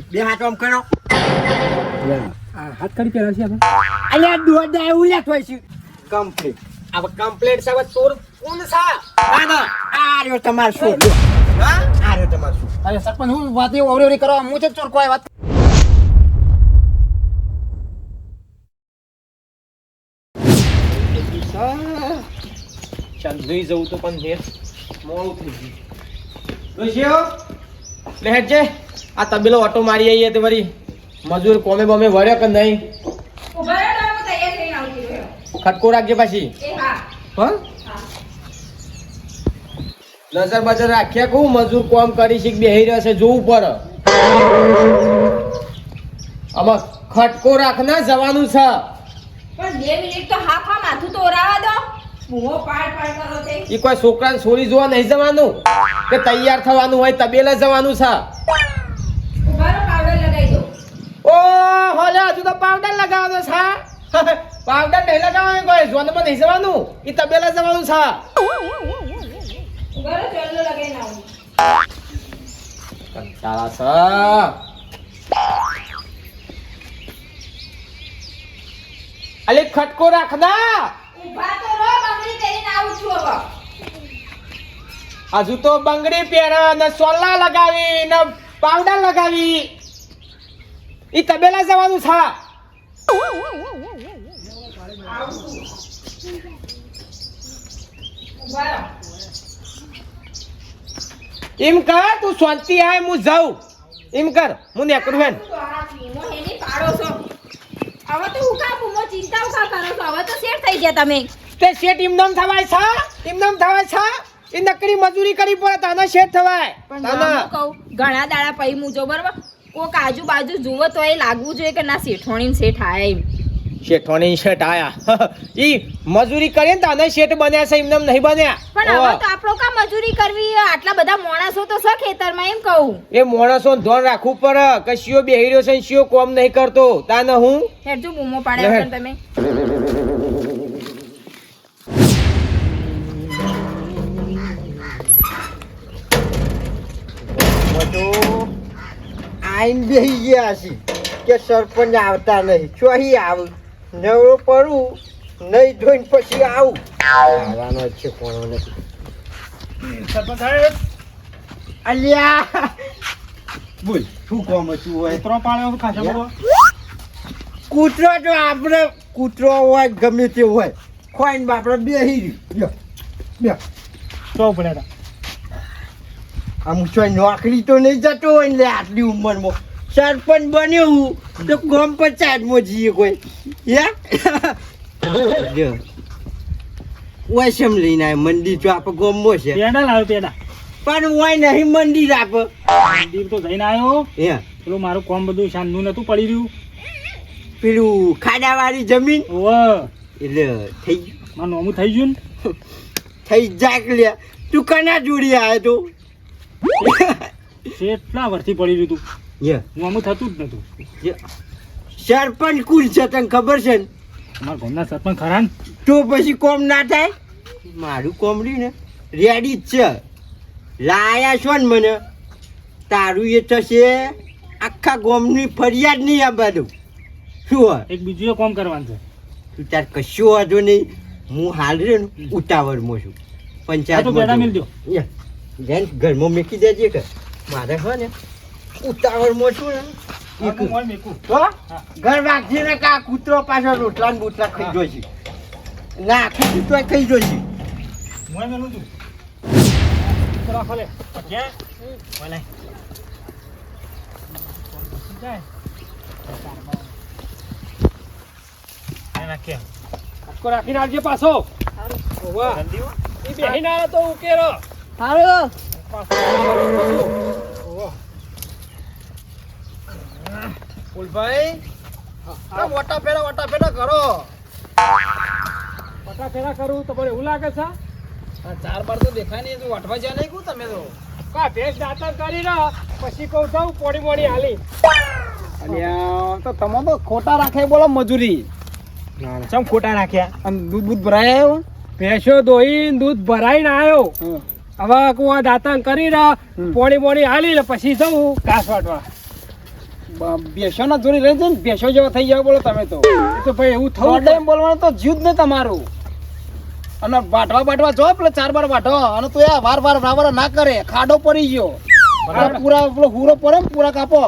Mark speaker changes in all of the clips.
Speaker 1: બે હાથ આમ કરો
Speaker 2: હાથ કરી પેલા છે આપણે
Speaker 1: અલ્યા દોડા એવું લેતો હોય છે કમ્પ્લીટ હવે કમ્પ્લીટ છે હવે ચોર કોણ છે ના આ રહ્યો તમાર શું હા આ રહ્યો તમાર શું
Speaker 2: અરે સરપંચ હું વાત એવું અવરેવરી કરવા હું છે ચોર કોઈ વાત
Speaker 3: ચાલ લઈ જવું તો પણ નેર મોડું થઈ ગયું જોઈશો લે હેડ છે આ તબેલો ઓટો મારી આવીએ તે વળી મજૂર કોમે બમે વળ્યો કે નહીં
Speaker 4: ઉભા રહો તો હું તૈયાર થઈને આવતી રહ્યો.
Speaker 3: ખટકો રાખજે પાછી
Speaker 4: એ હા
Speaker 3: હા નજર બજર રાખ્યા કહું મજૂર કોમ કરી શીખ બેહી રહ્યો છે જોવું પડે આમાં ખટકો રાખના જવાનું છે
Speaker 4: પણ 2 મિનિટ તો હા માથું તો ઓરાવા દો બૂમો પાડ કરો તે
Speaker 3: એ કોઈ છોકરાને છોડી જોવા નહીં જવાનું કે તૈયાર થવાનું હોય તબેલે જવાનું છે
Speaker 4: ઉભા રહો પાવડર લગાવી દો
Speaker 3: ઓ હોલે હજુ તો પાવડર લગાવવાનો છે પાવડર નહીં લગાવવાનો કોઈ જોનમાં નહીં જવાનું એ તબેલે જવાનું છે
Speaker 4: ઉભા રહો ચોલ્લો લગાવીને આવું
Speaker 3: કંટાળા છે અલે ખટકો રાખના
Speaker 4: ઉભા તો રહો બંગડી પહેરીને આવું છું હવે
Speaker 3: હજુ તો બંગડી પહેરે ને સોલા લગાવી ને પાવડર લગાવી ઈ તબેલા જવાનું છે
Speaker 4: ઉભા રહો
Speaker 3: એમ કર તું શાંતિ આય હું જાઉં એમ કર હું નીકળું હેન
Speaker 4: તો આ ભીમો હેની પાડો છો હવે તો હું કા બૂમો ચિંતા કા કરો છો હવે તો સેટ થઈ ગયા તમે
Speaker 3: તે શેઠ ઇમનામ થવાય છે ઇમનામ થવાય છે એ નકરી મજૂરી કરી પડે તાના શેઠ થવાય
Speaker 4: પણ
Speaker 3: તાના
Speaker 4: હું કહું ઘણા દાડા પઈ મૂજો બરાબર કોક આજુબાજુ જુઓ તો એ લાગવું જોઈએ કે ના શેઠોણી ને શેઠ આયા એમ
Speaker 3: શેઠોની શેઠ આયા ઈ મજૂરી કરે ને તાના શેઠ બન્યા છે ઇમનામ નહીં બન્યા
Speaker 4: પણ હવે તો આપણો કા મજૂરી કરવી આટલા બધા માણસો તો છે ખેતરમાં એમ કહું
Speaker 3: એ માણસો ધ્યાન રાખવું પડે કે શિયો બેહી રહ્યો છે ને શિયો કોમ નહીં કરતો તાને હું
Speaker 4: હેડજો બૂમો પાડે વગર તમે
Speaker 1: આઈન બેહી ગયા છે કે સરપંચ આવતા નહીં ચોહી આવું નવરો પડું નહીં જોઈને પછી આવું આવવાનો જ છે કોનો નથી
Speaker 2: સરપંચ સાહેબ
Speaker 1: અલ્યા બોલ શું કામ હતું હોય
Speaker 2: કૂતરો પાડ્યો ખાસા બધો
Speaker 1: કૂતરો તો આપણે કૂતરો હોય ગમે તે હોય ખોઈને આપણે બેહી રહ્યું બે
Speaker 2: તો પડ્યા
Speaker 1: આમ ચોય નોકરી તો નહીં જતો હોય ને આટલી ઉંમરમાં સરપંચ બન્યો હું તો ગામ પંચાયતમાં જઈએ કોઈ ઓય શેમ લઈને આવે મંદિર તો આપણે ગામમાં છે
Speaker 2: પેડા લાવ્યો પેડા
Speaker 1: પણ ઓય નહીં મંદિર આપે
Speaker 2: મંદિર તો જઈને આવ્યો
Speaker 1: હે
Speaker 2: પેલું મારું કોમ બધું શાનનું નતું પડી રહ્યું
Speaker 1: પેલું ખાડાવાળી જમીન
Speaker 2: ઓહ
Speaker 1: એટલે થઈ
Speaker 2: મારું નોમું થઈ ગયું ને
Speaker 1: થઈ જાય લે તું કના જોડી આવ્યો તો
Speaker 2: કેટલા વર્ષથી પડી રહ્યું તું
Speaker 1: યે
Speaker 2: નોમું થતું જ નતું
Speaker 1: સરપંચ કુલ છે તને ખબર છે ને
Speaker 2: અમારા ગામના સરપંચ ખરા ને
Speaker 1: તો પછી કોમ ના થાય મારું કોમ રહ્યું ને રેડી જ છે લાયા છો ને મને તારું એ થશે આખા ગામની ફરિયાદ નહીં આ બધું શું હોય
Speaker 2: એક બીજું કોમ કરવાનું છે
Speaker 1: તું તાર કશું વાંધો નહીં હું હાલ રહ્યો ને ઉતાવળમાં છું
Speaker 2: તો પેડા મેલ દો
Speaker 1: પંચાયત ઘરમાં મૂકી દેજે કે મારે હોય ને ઉતાવળમાં છું ને ઘર રાખજે ને કા કૂતરો પાછળ રોટલા ને બોટલા ખાઈ જોઈશે ના આખું કૂતરો ખાઈ જોઈશે
Speaker 2: મોય મેલું તું રાખો લે ક્યાં બોલે જાય એના કે આટકો રાખીને આવજે પાછો વાહ ઈ બેહીને આવે તો ઉકેરો
Speaker 4: હારો
Speaker 3: ફૂલભાઈ આ મોટા પેડા કરો
Speaker 2: પટા ફેરા કરું તો પણ એવું લાગે છે
Speaker 3: ચાર બાર તો દેખાય નહીં તું વાટવા જ્યાં નહીં કહું તમે તો
Speaker 2: કા ભેસ દાતર કરી રહ્યો પછી કહું જાઉં પોડી મોડી હાલી
Speaker 3: અલ્યા તો તમે તો ખોટા રાખે બોલો મજૂરી ચમ ખોટા રાખ્યા અને દૂધ ભરાય આવ્યો
Speaker 2: ભેંસો દોઈને દૂધ ભરાઈને આવ્યો હવે કુવા દાતણ કરી રહ્યા પોણી હાલી ને પછી જવું ઘાસ વાટવા
Speaker 3: બેસો ના જોડી રહી જાય ને બેસો જેવા થઈ જાવ બોલો તમે તો
Speaker 2: એ તો ભાઈ એવું થવું
Speaker 3: દોડે એમ બોલવાનું તો જીવ જ ને તમારું અને બાટવા જો પેલા 4 બાર બાટો અને તું આ વાર ના કરે ખાડો પડી ગયો
Speaker 2: બરાબર.
Speaker 3: પૂરા પેલો હુરો પડે ને પૂરા કાપો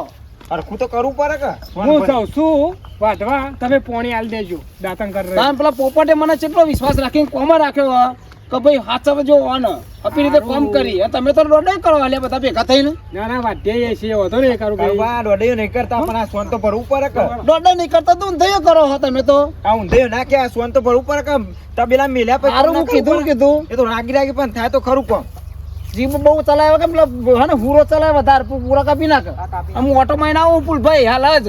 Speaker 1: હરખું તો કરવું પડે કે
Speaker 2: હું કહું છું વાઢવા તમે પોણી આલ દેજો દાતણ કરી
Speaker 3: તાન પેલા પોપટે મને કેટલો વિશ્વાસ રાખીને કોમાં રાખ્યો હે કે ભાઈ હાચવ જો આને આપી રીતે કામ કરી અને તમે તો દોડે કરો હાલે બધા ભેગા થઈને
Speaker 2: ના વાઢીએ છીએ વધો ને કરું ભાઈ
Speaker 1: દોડ્યો નહીં કરતા પણ આ સોન તો ભરવું પડે કે
Speaker 3: દોડે નહીં કરતા તો ઊંધૈયો કરો હો તમે તો
Speaker 1: આ ઊંધેયો ના કે આ સોન તો ભરવું પડે કે તબેલા મેલ્યા પછી
Speaker 3: સારું હું કીધું
Speaker 1: એ તો રાગી પણ થાય તો ખરું કોમ
Speaker 3: જીભ બહુ ચલાવે કે પેલા હે ને હુરો ચલાવે વધારે પૂરા કાપી નાખે હું ઓટો માં આવું પુલ ભાઈ હાલ જ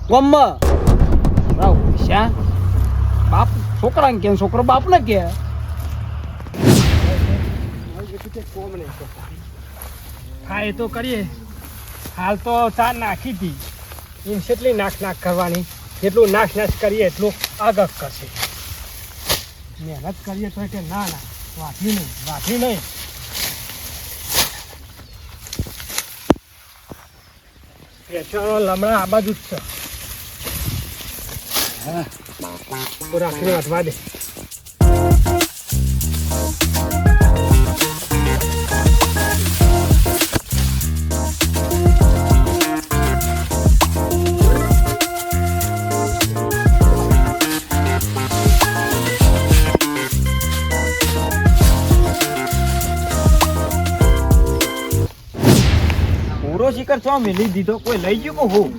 Speaker 3: ગમમાં શ્યા બાપ છોકરાને કે છોકરો બાપ ને કે
Speaker 2: હા એ તો કરીએ હાલ તો ચા નાખી હતી એમ કેટલી નાખ કરવાની જેટલું નાશ કરીએ એટલું આગળ કરશે મહેનત કરીએ તો કે ના વાંચી નહીં પેચાનો લમણા આ બાજુ જ છે તો રાખીને વાંચવા દે
Speaker 1: પૂરો શિખર છો મેલી દીધો કોઈ લઈ ગયું કે હું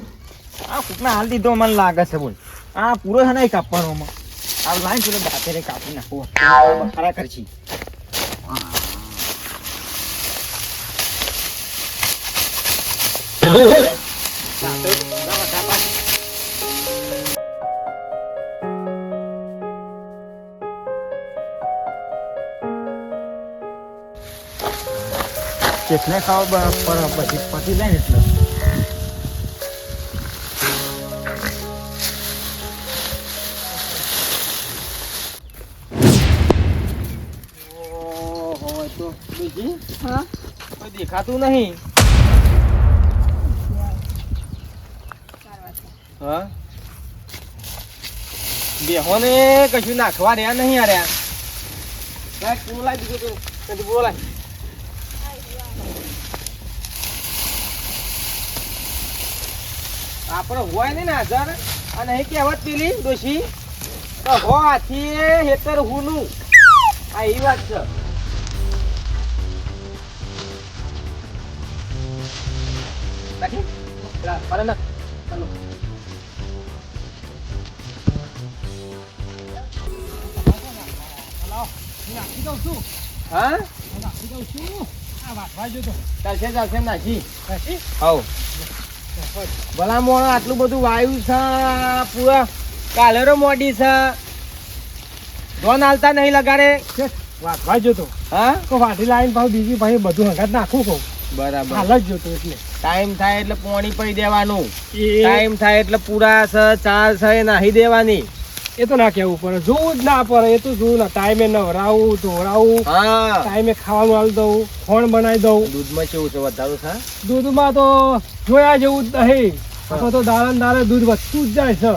Speaker 1: આ કૂકના હાલ દીધો મને લાગે છે બોલ આ પૂરો છે નહીં કાપવાનો આ લાઈન પેલો દાંતરે કાપી નાખવો ખરા કરશી કેટલે ખાવા પછી પતી જાય ને એટલે
Speaker 4: હા
Speaker 3: કોઈ દેખાતું નહીં હા બેહોને કશું નાખવા રહ્યા નહીં આર્યા બોલાય દીધું તું બોલાય આપણે હોય ને હાજર અને એ કહેવત પેલી દોશી તો હો હાથી હેતર હુનું આ એ વાત છે બાકી પર ના ચાલો
Speaker 2: નાખી દઉં છું
Speaker 3: હા
Speaker 2: નાખી દઉં છું આ વાંચવા જો તો
Speaker 3: ચાલશે નાખી
Speaker 2: પછી
Speaker 3: આવો ભલા મોણો આટલું બધું વાયુ છે પૂરા કાલેરો મોડી છે ધોન હાલતા નહીં લગાડે
Speaker 2: વાંચવા જો તો
Speaker 3: હા
Speaker 2: તો વાઢી લાવીને ભાવ બીજી ભાઈ બધું હંગાત નાખું કહું
Speaker 3: બરાબર
Speaker 2: હાલ જ જોતો એટલે
Speaker 3: ટાઈમ થાય એટલે પોણી પડી દેવાનું
Speaker 2: એ
Speaker 3: ટાઈમ થાય એટલે પૂરા છે ચાર છે એ નાહી દેવાની
Speaker 2: એ તો ના કેવું પડે જોવું જ ના પડે એ તો જોવું ના ટાઈમે નવરાવું ધોવરાવું
Speaker 3: હા
Speaker 2: ટાઈમે ખાવાનું આલી દઉં ખોણ બનાવી દઉં
Speaker 3: દૂધમાં કેવું છે વધારું છે
Speaker 2: દૂધમાં તો જોયા જેવું જ નહીં અથવા તો દાડે દૂધ વધતું જ જાય છે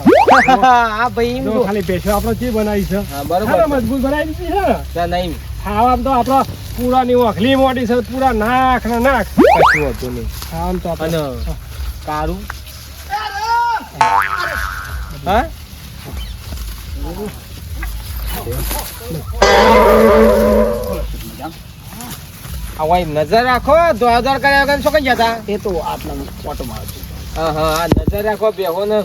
Speaker 3: હા ભાઈ એમ
Speaker 2: જો
Speaker 3: તો.
Speaker 2: ખાલી ભેંસો આપણે જે બનાવી છે
Speaker 3: હા, બરોબર
Speaker 2: હા,
Speaker 3: છે.
Speaker 2: મજબૂત બનાવી દીધી છે
Speaker 3: ના, નહીં
Speaker 2: ખાવામાં તો આપણા પૂરાની ઓખલી મોટી છે પૂરા નાખ ને નાખ
Speaker 3: કશું હતું નહીં
Speaker 2: ખાવામાં તો આપણે
Speaker 3: અને કારું હા હવે નજર રાખો 2000 કર્યા વગર શું કઈ જતા
Speaker 2: એ તો આટલા ઓટો મારજો
Speaker 3: હા હા નજર રાખો બેહો ને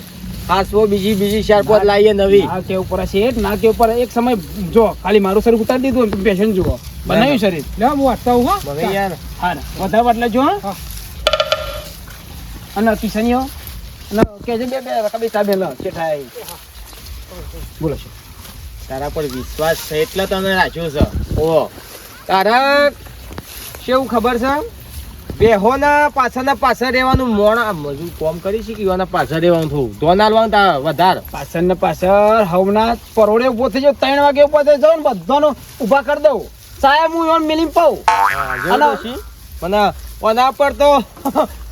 Speaker 3: હાસવો બીજી ચાર પાંચ લાવીએ નવી
Speaker 2: ના કે ઉપર છે ના કે ઉપર એક સમય જો ખાલી મારું શરીર ઉતારી દીધું પેશન જુઓ બનાવ્યું શરીર લે હું વાંચતા હું હો
Speaker 3: મને યાર
Speaker 2: હા વધારે વાટલા જો હા અને કિશનીઓ અને કે જે બે રકબી સાબેલ છે થાય બોલો છો
Speaker 3: તારા પર વિશ્વાસ છે એટલે તને રાખ્યો છે ઓ તારા કેવું ખબર છે બેહોના પાછળ રહેવાનું મોણા મજૂર કોમ કરી શીખ્યું પાછળ રહેવાનું થોડું ધોન હાલવાનું તાર વધારે
Speaker 2: પાછળ ને પાછળ હવના પરોડે ઉભો થઈ જાવ 3 વાગે ઉભો થઈ જાવ ને બધાનો ઊભા કરી દઉં સાહેબ હું એમ મિલી પાઉં
Speaker 3: મને ઓના પર તો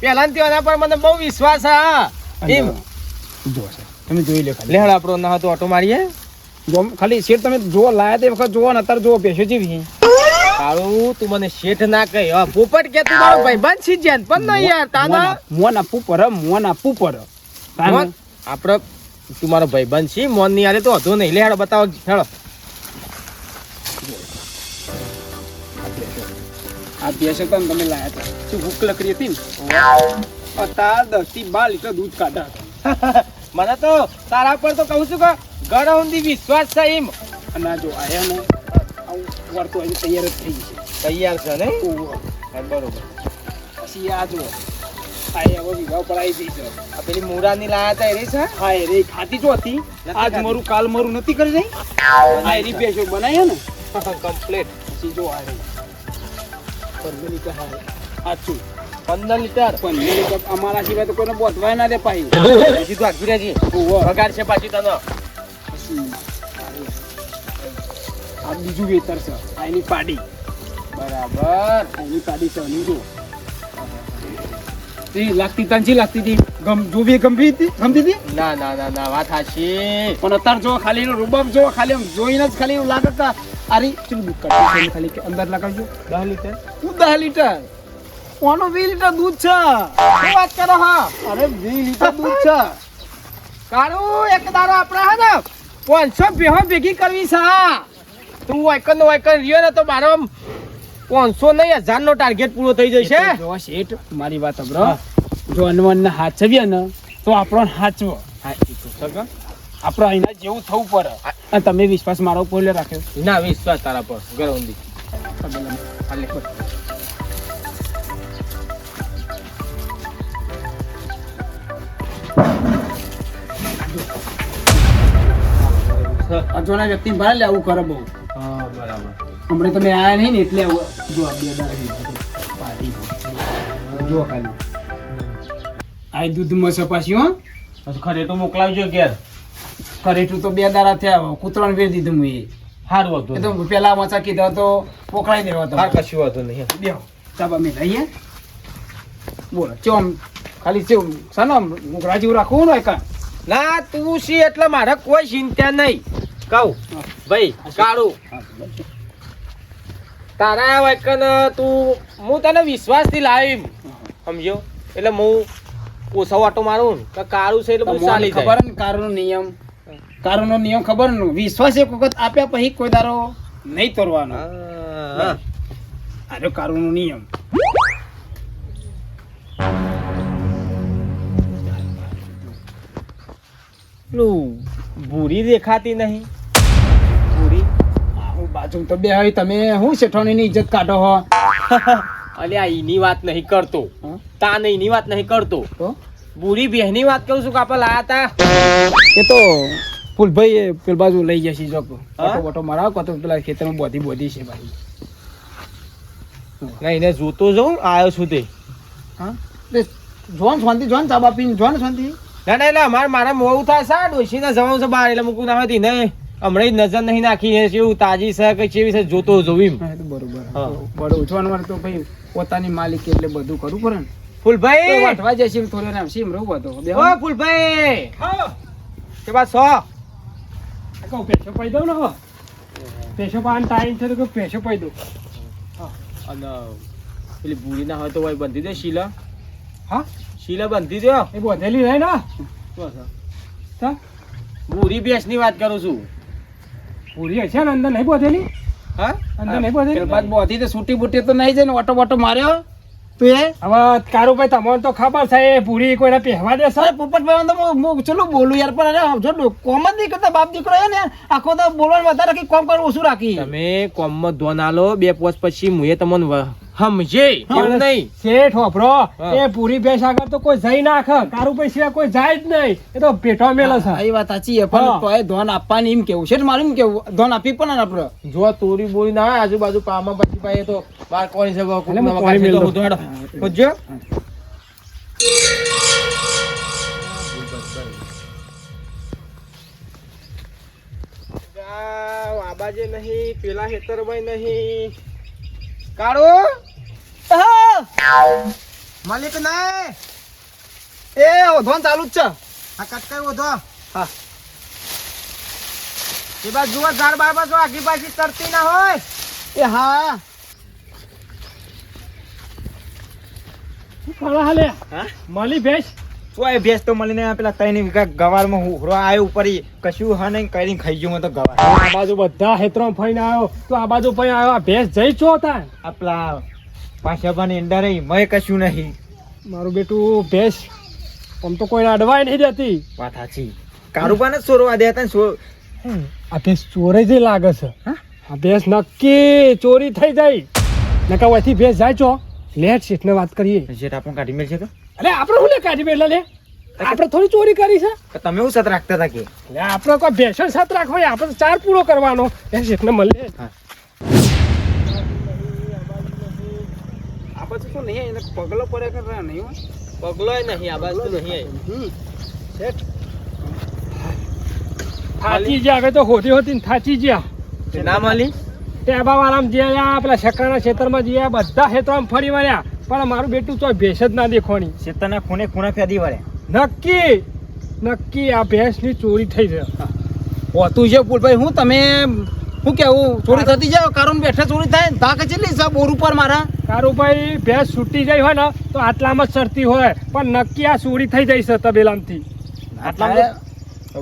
Speaker 3: પેલા એના પર મને બહુ વિશ્વાસ છે એમ
Speaker 2: જો સાહેબ તમે જોઈ લે ખાલી
Speaker 3: લે હળ આપણો ના તો ઓટો મારીએ
Speaker 2: જો ખાલી શેઠ તમે જો લાયા તે વખત જોવો ને અત્યારે જો ભેંસો જેવી
Speaker 3: કાળું તું મને શેઠ ના કહે હા પોપટ કે તું મારો ભાઈબંધ છી જ્યાં પણ નહીં યાર તાના
Speaker 2: મોન આપવું પડે
Speaker 3: મોન આપણે તું મારો ભાઈબંધ છી મોન ની આલે તો હતો નહીં લે હેડો બતાવો હેડો
Speaker 2: આ ભેંસો તો તમે લાયા હતા શું ભૂખ લકડી હતી ને અત્યારે 10 થી 12 લીટર દૂધ કાઢા હતા
Speaker 3: મને તો તારા પર તો કહું છું કે ઘર ઊંધી વિશ્વાસ છે એમ
Speaker 2: અને આ જો આયા ને આવું વળતું હજી તૈયાર જ થઈ છે
Speaker 3: તૈયાર છે ને
Speaker 2: ઓહો.
Speaker 3: બરોબર
Speaker 2: પછી આ જો આ હવે વિવાહ પર આવી જઈ છે
Speaker 3: આ પેલી મુરાની લાયા તા એ રહી છે
Speaker 2: હા એ રે ખાતી જો હતી આજ
Speaker 3: ખાતી.
Speaker 2: મારું કાલ મારું નથી કરી રહી આ એની ભેંસો બનાવી ને
Speaker 3: કમ્પ્લીટ
Speaker 2: પછી જો આ રે 15 લીટર હા સાચું
Speaker 3: 15 લીટર
Speaker 2: 15 લીટર અમારા સિવાય તો કોઈને બોતવાય ના દે પાઈ
Speaker 3: બીજી તો આગળ રહેજે
Speaker 2: ઓહો.
Speaker 3: પગાર છે પાછી તને
Speaker 2: પછી આ બીજું વેતર છે આ એની પાડી
Speaker 3: બરાબર
Speaker 2: આ એની પાડી છે એની જો તે લાગતી તાંજી લાગતી હતી જોવી ગમતી હતી
Speaker 3: ના ના ના ના વાત હાચી
Speaker 2: પણ અત્યારે જો ખાલી એનો રૂબાબ જો ખાલી આમ જોઈને જ ખાલી એવું લાગે કે આરી ચૂલ દૂધ કાઢી છે ખાલી કે અંદર લગાવજો
Speaker 3: 10 લીટર
Speaker 2: શું 10 લીટર કોનો 20 લીટર દૂધ છે
Speaker 3: શું વાત કરો હા
Speaker 2: અરે 20 લીટર દૂધ છે
Speaker 3: કાળું એક દારો આપણે હે ને 500 ભેહો ભેગી કરવી છે હા. તું વાયકન નો વાયકન રહ્યો ને તો મારો 500 નહીં 1000 નો ટાર્ગેટ પૂરો થઈ જશે
Speaker 2: જો શેઠ મારી વાત સાંભળો જો અનવનને હાચવીએ ને તો આપણો હાચવો
Speaker 3: હા એ તો સગા
Speaker 2: આપણે અહીંના જેવું થવું પડે અને તમે વિશ્વાસ મારો ઉપર રાખ્યો
Speaker 3: ના વિશ્વાસ તારા પર ગરવંદી હાલે
Speaker 2: અજોના વ્યક્તિ ભારે લે આવું કરે બહુ
Speaker 3: હા બરાબર
Speaker 2: હમણાં તમે આયા નહીં ને એટલે આવું જો આ બે દાડા પાડી જો ખાલી આ દૂધમાં સપાસી હો
Speaker 3: ખરે તો મોકલાવજો ઘેર
Speaker 2: ખરેટું તો 2 દાડા થયા કૂતરાને વેરી દીધું મેં
Speaker 3: સારું હતું
Speaker 2: એ તો પેલા મચા કીધા તો પોકળાઈ દેવા તો
Speaker 3: હા કશું હતું નહીં
Speaker 2: બેહો ચાબા મેં લઈએ બોલો ચોમ ખાલી ચેમ સાનો રાજીવ રાખવું ને કા
Speaker 3: ના તું સી એટલે મારે કોઈ ચિંતા નહીં કહું ભાઈ કાળું તારા વાયકન તું હું તને વિશ્વાસથી લાવી સમજ્યો એટલે હું ઓછો વાટો મારું ને કે કાળું છે એટલે બધું ચાલી
Speaker 2: ખબર
Speaker 3: જાય
Speaker 2: ને કારનો નિયમ ખબર ને વિશ્વાસ એક વખત આપ્યા પછી કોઈ દારો નહીં તોડવાનો
Speaker 3: હા.
Speaker 2: આજો કારનો નિયમ
Speaker 3: પેલું ભૂરી દેખાતી નહીં ભૂરી
Speaker 2: હું બાજુ તો બે હોય તમે હું શેઠાણીની ઇજ્જત કાઢો હો
Speaker 3: અલે આ એની વાત નહીં કરતો
Speaker 2: હા?
Speaker 3: તા ને એની વાત નહીં કરતો
Speaker 2: તો
Speaker 3: ભૂરી બેહની વાત કરું છું કે આપણે લાયા તા
Speaker 2: એ તો ફૂલભાઈ એ પેલ બાજુ લઈ જશે જો
Speaker 3: હા?
Speaker 2: ઓટો મારાવ કો તો પેલા ખેતરમાં બોધી છે ભાઈ
Speaker 3: ના એને જોતો જાઉં આવ્યો છું તે
Speaker 2: હા જોન ચાબા પીને જોન શાંતિ
Speaker 3: ના ના એટલે મારા મોડું થાય સા ડોશીને જવાનું છે બહાર એટલે મૂકું ના હતી ને હમણાં જ નજર નહીં નાખી છે એવું તાજી છે કે કેવી છે જોતો જોઉં એમ
Speaker 2: હા, એ તો બરોબર
Speaker 3: હા.
Speaker 2: બરોબર ઉઠવાનું મારે તો ભાઈ પોતાની માલિકી એટલે બધું કરવું પડે ને
Speaker 3: ફૂલભાઈ
Speaker 2: વાટવા જશે થોડે ને સીમ રહું બધો
Speaker 3: ઓ ફૂલભાઈ કે બા સો
Speaker 2: પેશો પાઈ દઉં ને પેશો પાવાનો ટાઈમ છે તો પેશો પાઈ દઉં
Speaker 3: અને પેલી ભૂરી ના હોય તો ભાઈ બંધી દે શીલા
Speaker 2: હા
Speaker 3: શીલા બંધી દો
Speaker 2: એ બોધેલી રહે ને હા
Speaker 3: ભૂરી ભેંસ ની વાત કરું છું
Speaker 2: પૂરી હશે ને અંદર નહીં બોધેલી
Speaker 3: હા
Speaker 2: અંદર નહીં બોધેલી
Speaker 3: પેલા
Speaker 2: બાદ બોધી તો છૂટી બૂટી તો નહીં જાય ને ઓટો બોટો માર્યો તું એ હવે કારુભાઈ તમને તો ખબર છે એ પૂરી કોઈને પહેવા દે સર પોપટભાઈ તો હું ચલો બોલું યાર પણ અરે જો કોમ જ નહીં કરતા બાપ દીકરો ને આખો તો બોલવાનું વધારે રાખી કોમ કરવું ઓછું રાખી
Speaker 3: તમે કોમમાં ધોન આલો 2 પોસ પછી મુએ તમને સમજે એવું નહીં
Speaker 2: શેઠ હોભરો
Speaker 3: હા.
Speaker 2: એ પૂરી ભેંસ આગળ તો કોઈ જઈ નાખ કારુભાઈ સિવાય કોઈ જાય જ નહીં એ તો પેટો મેલો છે
Speaker 5: એ વાત સાચી છે પણ
Speaker 2: હા.
Speaker 5: તોય ધોન આપવાની એમ કેવું છે મારું એમ કેવું ધોન આપી પણ આપણે
Speaker 3: જો તોરી બોરી ના હોય આજુબાજુ પામાં પછી પાય તો બાર કોની છે
Speaker 2: એટલે હું કોણી મેલ દઉં.
Speaker 3: પૂછજો આબાજે નહીં પેલા ખેતરમાં નહીં કાળો માલિક નહીં
Speaker 5: એ ઓધોન ચાલુ જ છે.
Speaker 3: આ કટકાઈ વધો હા એ બાદ જુઓ ઝાડ બાર જો આગી પાછી તરતી ના હોય.
Speaker 5: એ હા
Speaker 2: હાલે
Speaker 3: હા
Speaker 2: મળી ભેંસ
Speaker 3: તો એ ભેંસ તો મળીને પેલા 3 વીઘા ગવારમાં હુરો આવ્યો ઉપર ઈ કશું હા નહીં કરીને ખાઈ ગયું તો ગવાર.
Speaker 2: આ બાજુ બધા હેતરો ફઈને આવ્યો તો આ બાજુ ફઈ આવ્યો આ ભેંસ જઈ છો તા
Speaker 3: આપલા પાછાબાની અંદર મય કશું નહીં.
Speaker 2: મારું બેટું ભેંસ આમ તો કોઈને અડવાય નહીં દેતી.
Speaker 3: વાત સાચી કારુબાને ચોરવા દેતા ને
Speaker 2: આ ભેંસ ચોરે જે લાગે છે. આ ભેંસ નક્કી ચોરી થઈ જાય નકા ઓયથી ભેંસ જાય છો લેટ શેઠને વાત કરીએ.
Speaker 3: જેટ આપણને કાઢી મેળ છે તો
Speaker 2: અરે આપણે શું લે કાઢી બેલા લે આપણે થોડી ચોરી કરી છે.
Speaker 3: કે તમે એવું સત રાખતા હતા કે
Speaker 2: એટલે આપણે કોઈ ભેંસો સાથ રાખવો હોય આપણે ચાર પૂરો કરવાનો એ શેઠને મળે.
Speaker 3: હા.
Speaker 5: આ બધું તો નહીં એને પગલો પડે કે નહીં હોય.
Speaker 3: પગલોય નહીં આ બાજુ નહીં
Speaker 2: શેઠ થાચી ગયા હવે તો હોતી હોતી થાચી ગયા.
Speaker 3: ના માલી
Speaker 2: ટેબા વાળામાં જ્યાં પેલા શેકડાના ખેતરમાં જ્યાં બધા ખેતરમાં ફરી વળ્યા પણ મારું બેટું તો ભેંસ જ ના દેખવાની.
Speaker 3: શેતરના ખૂણે ખૂણે ફેદી વળે.
Speaker 2: નક્કી આ ભેંસની ચોરી થઈ છે.
Speaker 5: હોતું છે પુલભાઈ હું તમે શું કેવું ચોરી થતી જાય કારણ બેઠા ચોરી થાય ને તા કે ચેટલી છે બોર ઉપર મારા
Speaker 2: કારુભાઈ ભેંસ છૂટી જાય હોય ને તો આટલામાં જ સરતી હોય પણ નક્કી આ ચોરી થઈ જાય છે તબેલામથી.
Speaker 3: આટલા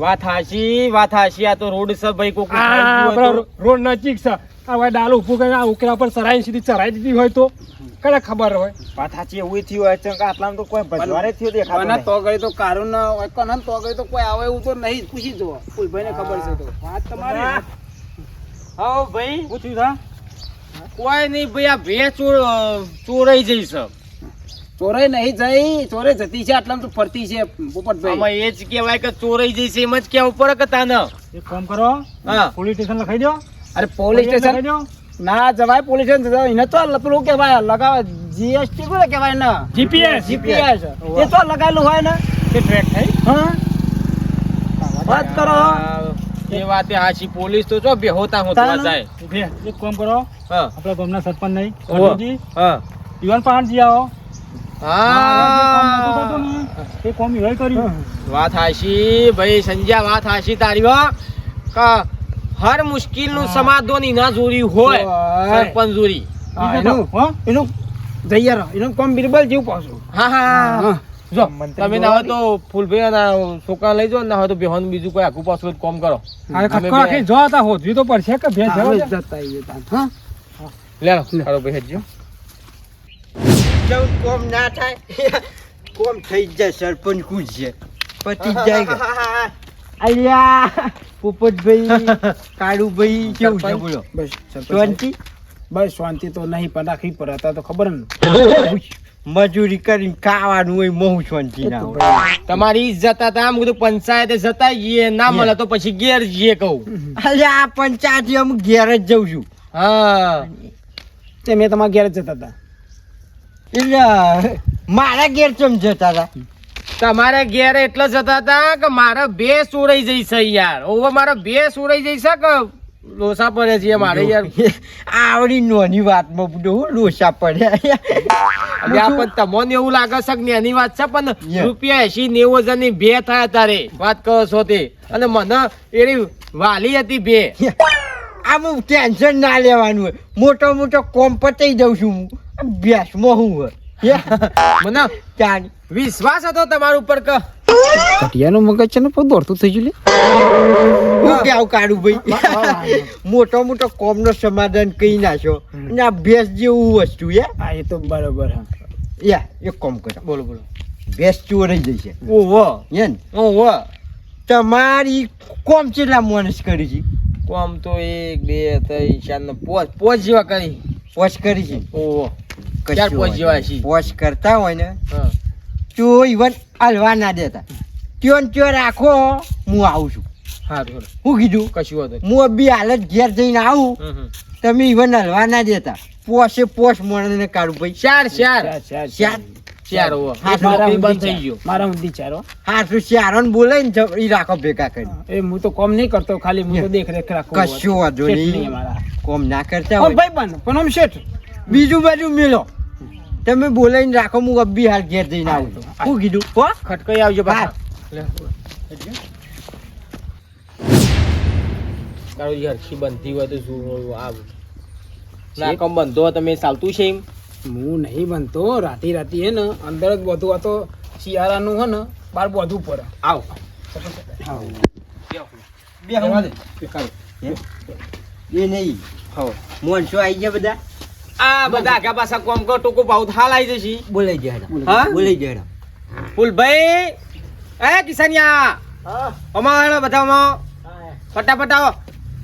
Speaker 3: વાત હાશી આ તો રોડ છે ભાઈ કોક
Speaker 2: રોડ નજીક છે આ ભાઈ ડાલ ઉભું કરીને આ ઉકરા પર ચરાઈ સીધી ચરાઈ દીધી હોય તો કને ખબર હોય.
Speaker 3: વાત હાચી એવું થયું હોય છે કે આટલામાં તો કોઈ ભજવારે થયો દેખાતો
Speaker 5: કોના
Speaker 3: નહીં.
Speaker 5: તો ગઈ તો કારણ ના હોય કોના તો ગઈ તો કોઈ આવે એવું તો નહીં પૂછી જુઓ પુલભાઈ ને ખબર છે તો
Speaker 2: વાત તમારી
Speaker 3: હા ભાઈ
Speaker 2: શું થયું
Speaker 3: કોઈ નહીં ભાઈ આ ભેંસ ચોરાઈ જઈ છે.
Speaker 5: ચોરાઈ નહીં જઈ ચોરે જતી છે આટલામાં તો ફરતી છે પોપટભાઈ.
Speaker 3: આમાં એ જ કહેવાય કે ચોરાઈ જઈ છે એમ જ કેવું પડે કે તાને.
Speaker 2: એક કામ કરો
Speaker 3: હા
Speaker 2: પોલીસ સ્ટેશન લખાઈ દો.
Speaker 5: અરે પોલીસ સ્ટેશન
Speaker 2: લખાઈ દો.
Speaker 5: ના જવાય પોલીસ સ્ટેશન જવાય એને તો પેલું કહેવાય લગાવે જીએસટી કોને કહેવાય ને
Speaker 2: જીપીએસ
Speaker 5: જીપીએસ એ તો લગાવેલું હોય ને
Speaker 2: એ ટ્રેક થઈ
Speaker 5: હા વાત કરો
Speaker 3: એ વાતે હાચી પોલીસ તો જો બેહોતા હોતા જાય.
Speaker 2: ઉભે એક કામ કરો
Speaker 3: હા
Speaker 2: આપણા ગામના સરપંચ નહીં
Speaker 3: ઓહો.
Speaker 2: અર્જુનજી
Speaker 3: હા
Speaker 2: યુવાન પાણ જી આવો
Speaker 3: હા
Speaker 2: એ કોમ હોય કર્યું
Speaker 3: વાત હાશી ભાઈ સંજ્યા વાત હાશી તારી હો કે હર મુશ્કેલ નું સમાધાન ના જોરી હોય
Speaker 5: ઓય.
Speaker 3: સરપંચ જોરી.
Speaker 5: હા, એનું જઈ યાર એનું કોમ બિરબલ જેવું પાછું
Speaker 3: હા હા
Speaker 2: જો
Speaker 3: તમે ના હોય તો ફૂલભાઈ ના છોકરા લઈ જાઓ ના હોય તો બેહોન બીજું કોઈ આખું પાછું કોમ કરો.
Speaker 2: આ ખટકો રાખી જો તા હોજવી તો પડશે કે ભેંસ જવા દે.
Speaker 5: જતા આવીએ તાન. હા
Speaker 3: લે લો હાલો ભાઈ હેડજો.
Speaker 1: જવું કોમ ના થાય કોમ થઈ જ જાય સરપંચ ખુશ છે પતી જ જાય કે. અલ્યા પોપટભાઈ કાળુભાઈ કેવું છે બોલો
Speaker 5: બસ સરપંચ.
Speaker 1: શાંતિ
Speaker 5: બસ શાંતિ તો નહીં પણ રાખવી પડે હતા તો ખબર ને
Speaker 1: મજૂરી કરીને ખાવાનું હોય બહુ શાંતિ ના હોય.
Speaker 3: તમારી ઇજ્જત હતા આમ કીધું પંચાયતે જતા જઈએ ના મળે તો પછી ઘેર જઈએ કહું.
Speaker 1: અલ્યા આ પંચાયત અમુક ઘેર જ જઉં છું.
Speaker 3: હા
Speaker 5: તે મેં તમારા ઘેર જ જતા હતા
Speaker 1: એટલે મારા ઘેર ચમ જતા હતા.
Speaker 3: તમારે ઘેર એટલે જતા હતા કે મારે બે ચોરાઈ જઈ છે યાર. ઓવે મારે બે ચોરાઈ જઈ છે કે લોસા પડે છે મારે યાર.
Speaker 1: આવડી નોની વાતમાં બધું હું લોસા પડ્યા.
Speaker 3: એટલે આ પણ તમને એવું લાગે છે કે એની વાત છે પણ
Speaker 1: Yeah.
Speaker 3: રૂપિયા 80-90 હજારની બે થયા તારે વાત કરો છો તે અને મને એની વાલી હતી બે.
Speaker 1: આમ ટેન્શન ના લેવાનું હોય મોટો મોટો કોમ પતાઈ જઉં છું હું ભેંસમાં હું હોય
Speaker 3: મને
Speaker 1: ચાલ
Speaker 3: વિશ્વાસ હતો તમારા ઉપર કે
Speaker 5: ઘટિયાનું મગજ છે ને પણ દોડતું થઈ ગયું લે.
Speaker 1: હું કેવું કાઢું ભાઈ મોટો મોટો કોમ નો સમાધાન કહી નાખ્યો અને આ ભેંસ જેવું વસ્તુ
Speaker 5: હા એ તો બરોબર હા
Speaker 1: યા એક કામ કરો
Speaker 3: બોલો બોલો.
Speaker 1: ભેંસ ચોરાઈ જશે
Speaker 3: ઓહો
Speaker 1: યન
Speaker 3: ઓહો
Speaker 1: તમારી કોમ કેટલા માણસ કરી છે
Speaker 3: કોમ તો 1 2 3 4 5 જેવા કરી.
Speaker 1: પોચ કરી છે
Speaker 3: ઓહો
Speaker 1: કશું
Speaker 3: 4 5 જેવા
Speaker 1: વાંધો
Speaker 3: છે.
Speaker 1: નહીં. પોચ કરતા હોય ને
Speaker 3: હા
Speaker 1: તો ઇવન હલવા ના દેતા ત્યોન ત્યો રાખો હું આવું છું.
Speaker 3: હારું
Speaker 1: હું કીધું
Speaker 3: કશું વાંધો નહીં.
Speaker 1: હું બી હાલત ઘેર જઈને આવું તમે ઇવન હલવા ના દેતા પોસે પોસ મળે કાઢું ભાઈ
Speaker 3: ચાર ચાર
Speaker 5: ચાર
Speaker 1: ચાર
Speaker 3: ચાર ઓહો.
Speaker 1: હા,
Speaker 3: એક નોકરી
Speaker 5: મારા
Speaker 3: બંધ થઈ ગયો.
Speaker 5: મારા ઊંધી ચારો
Speaker 1: હાથું ચારણ બોલે ને ઈ રાખો ભેગા કરી
Speaker 5: એ હું તો કોમ નહીં કરતો ખાલી હું તો દેખરેખ રાખું
Speaker 1: કશું વાંધો
Speaker 5: શેઠ
Speaker 1: નહીં.
Speaker 5: નહીં અમારા.
Speaker 1: કોમ ના કરતા
Speaker 5: ઓ
Speaker 1: હોય
Speaker 5: ભાઈ બન પણ આમ શેઠ
Speaker 1: બીજું બાજુ મેલો તમે બોલાઈને રાખો હું અબ્બી હાલ ઘેર જઈને આવું છું શું કીધું કો
Speaker 3: ખટકાઈ આવજો પાછા તારું જે હરખી બનતી હોય તો શું આવ ના કમ બંધો હોય તમે ચાલતું છે એમ
Speaker 5: હું નહીં બનતો રાતી હે ને અંદર જ બધું આ તો શિયાળાનું હે ને બાર બધું પડે
Speaker 3: આવ
Speaker 1: બે હવા દે એ નહીં મોનસો આવી ગયા બધા
Speaker 3: આ બધા આગા પાછા કોમ કો ટોકો ભાવ હાલ આવી જશે
Speaker 1: બોલાઈ જાય
Speaker 3: હા?
Speaker 1: બોલાઈ જાય
Speaker 3: ફૂલભાઈ એ કિસાનિયા અમારો બધામાં ફટાફટ આવો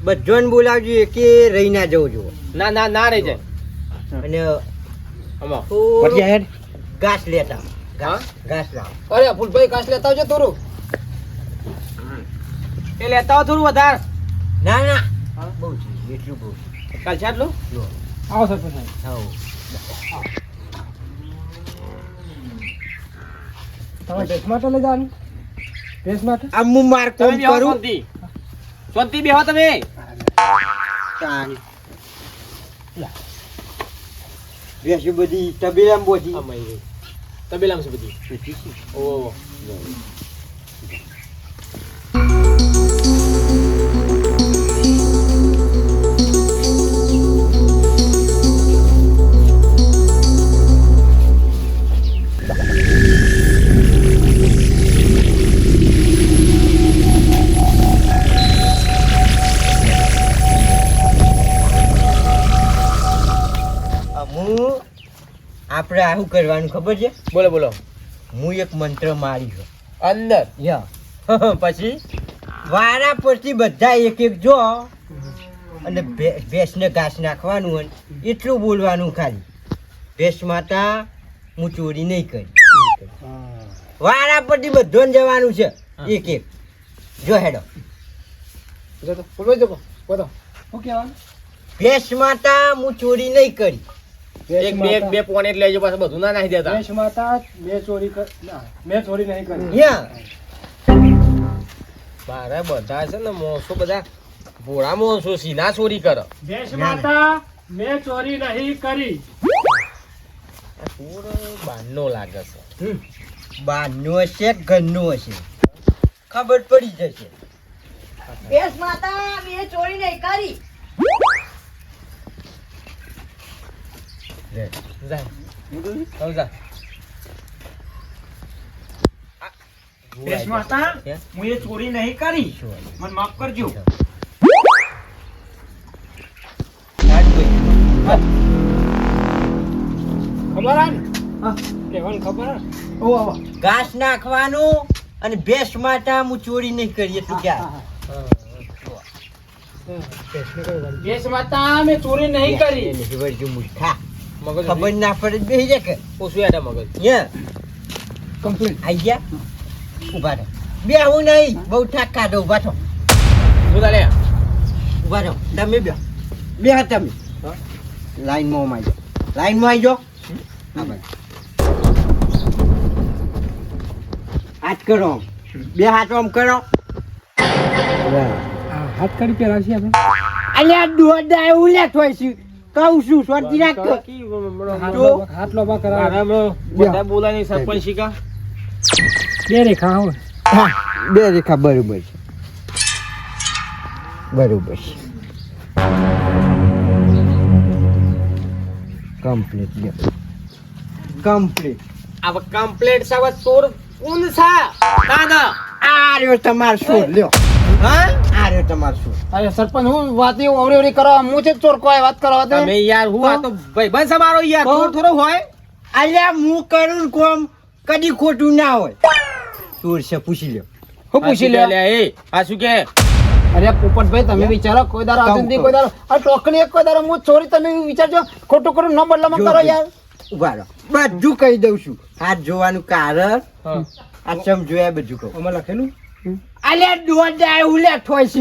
Speaker 1: બધાને બોલાવજો કે રહી ના જવું જુઓ
Speaker 3: ના ના ના રહી જાય
Speaker 1: અને
Speaker 3: અમા
Speaker 1: થોડું ઘાસ લેતા
Speaker 3: હા
Speaker 1: ઘાસ લાવ
Speaker 5: અરે ફૂલભાઈ કાશ લેતા આવજો થોડું
Speaker 3: એ લેતા આવો થોડું વધારે
Speaker 1: ના ના બહુ છે એટલું બહુ
Speaker 3: કાલ છે આટલું
Speaker 1: જો
Speaker 5: આવો સરપંચ સાહેબ.
Speaker 1: હા
Speaker 2: તમે ડ્રેસ માટે લઈ જવાનું ડ્રેસ માટે
Speaker 1: આ હું માર
Speaker 3: તમે
Speaker 1: કોમ
Speaker 3: બેહો
Speaker 1: કરું
Speaker 3: શાંતિ શાંતિ બેહો તમે
Speaker 1: તાણી બેસી બધી તબેલામાં બોધી
Speaker 3: અમાઈ તબેલામાં છે બધી ઓ
Speaker 1: હું આપણે આવું કરવાનું ખબર છે
Speaker 3: બોલો બોલો
Speaker 1: હું એક મંત્ર મારી છું
Speaker 3: અંદર
Speaker 1: યા
Speaker 3: પછી
Speaker 1: વારા પરથી બધા એક એક જો અને ભેંસને ઘાસ નાખવાનું હોય એટલું બોલવાનું ખાલી ભેંસ માતા હું ચોરી નહીં કરી વારા પરથી બધાને જવાનું છે એક એક જો હેડો
Speaker 5: જતો ફૂલભાઈ જતો બધો શું કહેવાનું
Speaker 1: ભેંસ માતા હું ચોરી નહીં કરી
Speaker 3: એક બે પોઈન્ટ લેજો પાછું બધું ના નાખી દેતા
Speaker 2: ડ્રેસ માતા મેં ચોરી મેં ચોરી નહીં કરી
Speaker 1: યા
Speaker 3: મારે બધા છે ને મોસો બધા ભોળા મોસો સીના ચોરી કરે
Speaker 2: ડ્રેસ માતા મેં ચોરી નહીં કરી
Speaker 3: થોડો બારનો લાગે છે
Speaker 1: બહારનું હશે ઘરનું હશે ખબર પડી જશે
Speaker 4: ભેંસ માતા મેં ચોરી નહીં કરી
Speaker 3: જા હવે જા
Speaker 5: ભેંસ માતા હું એ ચોરી નહીં કરી મને માફ કરજો
Speaker 2: ખબર આ ને કહેવાનું ખબર આ
Speaker 1: ઘાસ નાખવાનું અને ભેંસ માતા હું ચોરી નહીં કરી એટલું ક્યાં
Speaker 5: ભેંસ માતા મેં ચોરી નહીં કરી
Speaker 3: મગજ
Speaker 1: ખબર ના પડે બેસી જાય કે
Speaker 3: ઓછું યાર મગજ
Speaker 1: યા
Speaker 5: કમ્પ્લીટ
Speaker 1: આઈ ગયા ઉભા રહો બે હું નહીં બહુ ઠાક કાઢો ઉભા થો
Speaker 3: શું તાલે
Speaker 1: ઉભા રહો તમે બે હા તમે લાઈનમાં આવી જાઓ લાઈનમાં આવી જાઓ હા ભાઈ હાથ કરો આમ. બે હાથ આમ કરો
Speaker 2: હાથ કાઢી પહેરાવશે આપણે
Speaker 1: અલ્યા દોડા એવું લે થોય છે કહું છું સ્વાતી રાખ
Speaker 2: હાથ લોબા કરાવે
Speaker 3: બધા બોલાની સરપંચ શીખા
Speaker 2: બે રેખા હોય
Speaker 1: હા બે રેખા બરોબર છે બરોબર છે કમ્પ્લીટ લ્યો કમ્પ્લીટ
Speaker 3: હવે કમ્પ્લેટ સાવ ચોર કોણ સા ના ના
Speaker 1: આ રહ્યો તમાર શું લ્યો
Speaker 3: હા
Speaker 1: આ રહ્યો તમાર શું
Speaker 5: અરે સરપંચ હું વાત એવું અવરી અવરી કરવા હું છે ચોર કોઈ વાત કરવા દે
Speaker 3: તમે યાર હું આ તો ભાઈ બસ અમારો યાર ચોર થોડો હોય
Speaker 1: અલ્યા હું કરું ને કોમ કદી ખોટું ના હોય ચોર છે પૂછી લ્યો
Speaker 5: હું પૂછી લે
Speaker 3: એ આ શું કે
Speaker 5: અરે પોપટભાઈ તમે વિચારો કોઈ દારો આદિંદી કોઈ દારો આ ટોકણી એક કોઈ દારો હું ચોરી તમે વિચારજો ખોટું ખોટું ન બદલામાં કરો યાર
Speaker 1: ઉભા રહો બધું કહી દઉં છું હાથ જોવાનું કારણ આ ચમ જોયા બધું કહું
Speaker 2: આમાં લખેલું
Speaker 1: અલ્યા દોડા એવું લે થોય છે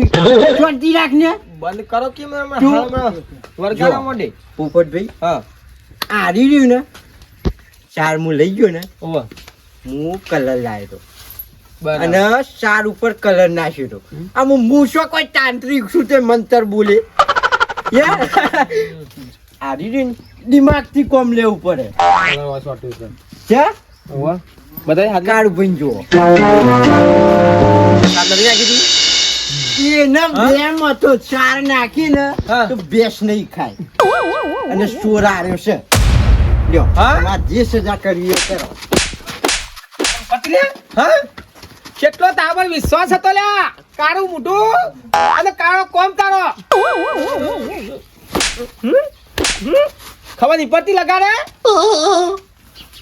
Speaker 1: શાંતિ રાખ ને
Speaker 3: બંધ કરો કે
Speaker 1: તું-
Speaker 3: વર્ગાના મોઢે
Speaker 1: પોપટભાઈ
Speaker 3: હા
Speaker 1: આરી રહ્યું ને ચાર હું લઈ ગયો ને
Speaker 3: ઓવા
Speaker 1: હું કલર લાવ્યો હતો
Speaker 3: બરાબર
Speaker 1: અને ચાર ઉપર કલર નાખ્યો હતો આમ મૂછો કોઈ તાંત્રિક શું તે મંતર બોલે આરી રહ્યું ને દિમાગથી કોમ લેવું પડે છે
Speaker 3: બધા હાથ
Speaker 1: કાળું ભાઈ જુઓ એને બેમ હતો ચાર નાખીને
Speaker 3: હા.
Speaker 1: તો બેસ નહીં ખાય અને ચોર આર્યો છે લ્યો
Speaker 3: હા?
Speaker 1: તમારે જે સજા કરવી એ કરો
Speaker 3: પતલ્યા હા કેટલો તારા પર વિશ્વાસ હતો લ્યા કાળું મોઢું અને કાળો કોમ તારો ખબર નહીં પડતી લગાડે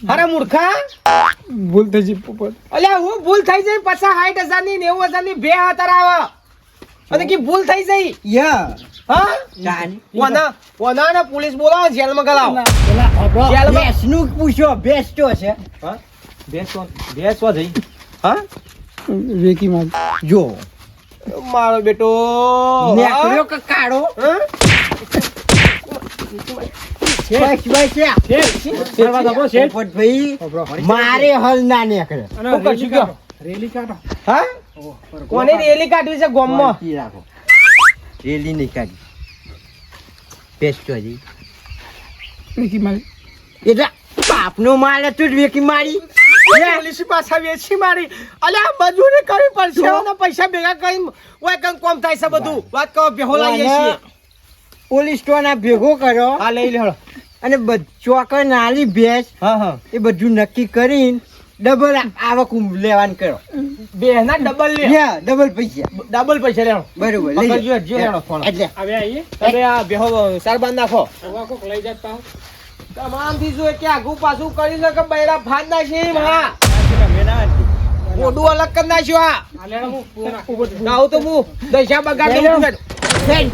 Speaker 3: અરે મૂર્ખા
Speaker 2: ભૂલ થઈ ગઈ પોપટ
Speaker 3: અલ્યા હું ભૂલ થઈ જાય પાછા 60,000 ની 90,000 ની બે હાથર આવે અને કે ભૂલ થઈ જાય
Speaker 1: યા
Speaker 3: હા
Speaker 1: ચાની
Speaker 3: ઓના ને પોલીસ બોલાવો જેલમાં ગલાવો
Speaker 2: પેલા અભા
Speaker 3: જેલમાં
Speaker 1: બેસનું પૂછો બેસ તો છે
Speaker 3: હા બેસવા જઈ હા
Speaker 2: વેકી માં
Speaker 1: જો
Speaker 3: મારો બેટો
Speaker 1: નેકળ્યો કે કાળો
Speaker 3: હા?
Speaker 1: બસ બસ યા.
Speaker 2: કરવા દો શેઠ
Speaker 1: પોપટભાઈ મારે હલ ના નીકળે
Speaker 2: અને
Speaker 3: શું કરશું કયો?
Speaker 2: રેલી કાઢો
Speaker 3: હા કોને રેલી કાઢવી છે ગોમમાં
Speaker 1: શાંતિ રાખો રેલી નહીં કાઢી બેસ તો હજી
Speaker 2: વેકી માં
Speaker 1: એટલે બાપનો માલ હતું જ વેકી મારી
Speaker 3: પોલીસ પાછા વેચી મારી અલ્યા મજૂરી કરવી પડશે અને પૈસા ભેગા કરીને ઓય કંઈક કોમ થાય છે બધું વાત કહો બેહો લાવીએ છીએ
Speaker 1: પોલીસ સ્ટોન ભેગો કર્યો
Speaker 3: હા લઈ લે હળો.
Speaker 1: અને ચોકર નાલી ભેંસ
Speaker 3: હા હા
Speaker 1: એ બધું નક્કી કરીને ડબલ આવક લેવાનું કરો
Speaker 3: બે ના ડબલ લે
Speaker 1: યા ડબલ પૈસા
Speaker 3: ડબલ પૈસા લેણો
Speaker 1: બરોબર લઈ
Speaker 3: પકડજો,
Speaker 1: જા.
Speaker 3: હટજો લેણો ફોન.
Speaker 1: એટલે
Speaker 2: હવે આવીએ
Speaker 3: તમે આ બેહો સારબાન નાખો
Speaker 2: હવા કોક લઈ જતા હો
Speaker 3: તમામ થી જો કે આગુ પાછું કરી લે કે બૈરા ફાડ નાખી હા મોઢું અલગ કરી નાખ્યું આ
Speaker 2: આ લેણો હું પૂરા
Speaker 3: આવું તો હું દશા બગાડ દઉં છું.
Speaker 1: ફેન